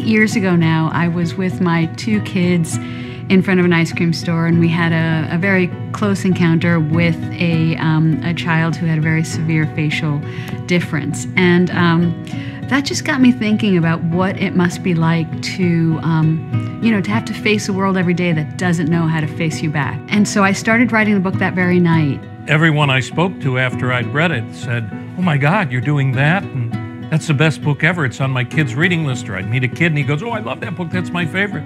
years ago now, I was with my 2 kids in front of an ice cream store, and we had a very close encounter with a child who had a very severe facial difference. And that just got me thinking about what it must be like to, to have to face a world every day that doesn't know how to face you back. And so I started writing the book that very night. Everyone I spoke to after I'd read it said, "Oh my God, you're doing that? And that's the best book ever. It's on my kid's reading list." Or I'd meet a kid and he goes, "Oh, I love that book. That's my favorite."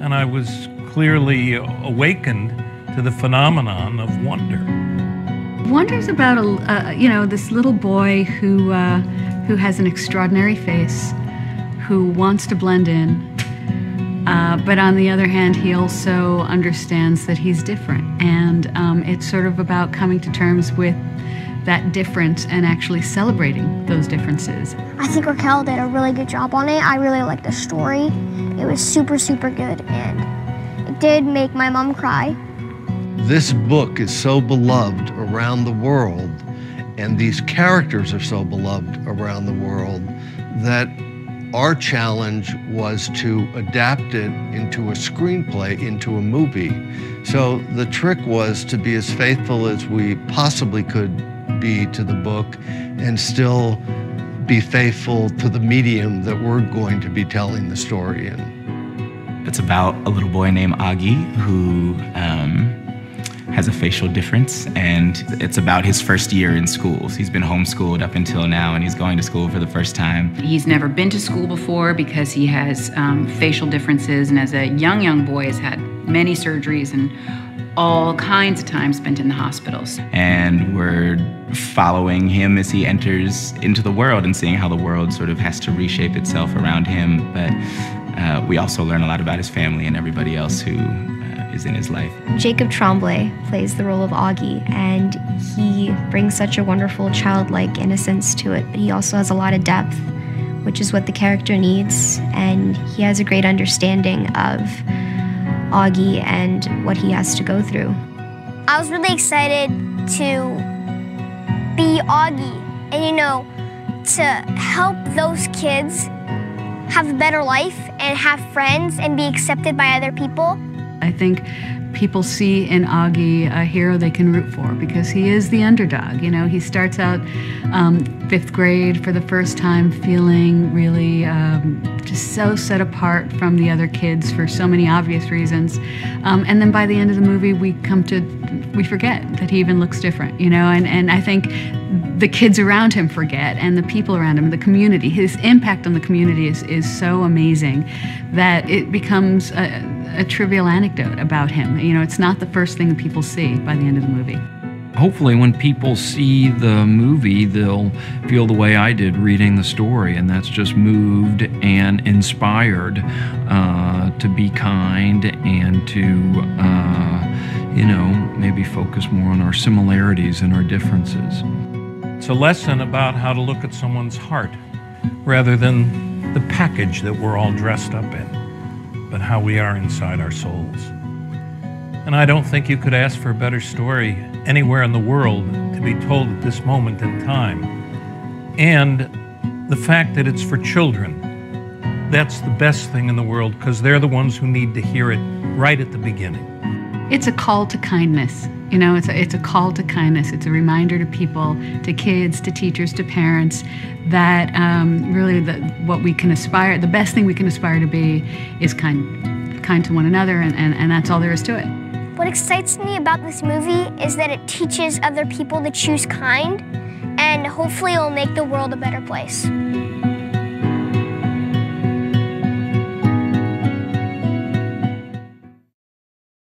And I was clearly awakened to the phenomenon of wonder. Wonder's about this little boy who has an extraordinary face, who wants to blend in, but on the other hand, he also understands that he's different, and it's sort of about coming to terms with that difference and actually celebrating those differences. I think Raquel did a really good job on it. I really liked the story. It was super, super good, and it did make my mom cry. This book is so beloved around the world, and these characters are so beloved around the world, that our challenge was to adapt it into a screenplay, into a movie. So the trick was to be as faithful as we possibly could be to the book and still be faithful to the medium that we're going to be telling the story in. It's about a little boy named Augie who has a facial difference, and it's about his first year in school. So he's been homeschooled up until now, and he's going to school for the first time. He's never been to school before because he has facial differences, and as a young boy has had many surgeries and all kinds of time spent in the hospitals. And we're following him as he enters into the world and seeing how the world sort of has to reshape itself around him. But we also learn a lot about his family and everybody else who is in his life. Jacob Tremblay plays the role of Augie, and he brings such a wonderful childlike innocence to it, but he also has a lot of depth, which is what the character needs, and he has a great understanding of Augie and what he has to go through. I was really excited to be Augie and, to help those kids have a better life and have friends and be accepted by other people. I think people see in Augie a hero they can root for because he is the underdog. He starts out 5th grade for the first time feeling really just so set apart from the other kids for so many obvious reasons. And then by the end of the movie, we forget that he even looks different, and I think the kids around him forget, and the people around him, the community, his impact on the community is so amazing that it becomes a trivial anecdote about him. It's not the first thing that people see by the end of the movie. Hopefully when people see the movie, they'll feel the way I did reading the story, and that's just moved and inspired to be kind and to, maybe focus more on our similarities and our differences. It's a lesson about how to look at someone's heart rather than the package that we're all dressed up in, but how we are inside our souls. And I don't think you could ask for a better story anywhere in the world to be told at this moment in time. And the fact that it's for children, that's the best thing in the world, because they're the ones who need to hear it right at the beginning. It's a call to kindness. It's a call to kindness. It's a reminder to people, to kids, to teachers, to parents, that really what we can aspire, the best thing we can aspire to be is kind to one another, and that's all there is to it. What excites me about this movie is that it teaches other people to choose kind, and hopefully it'll make the world a better place.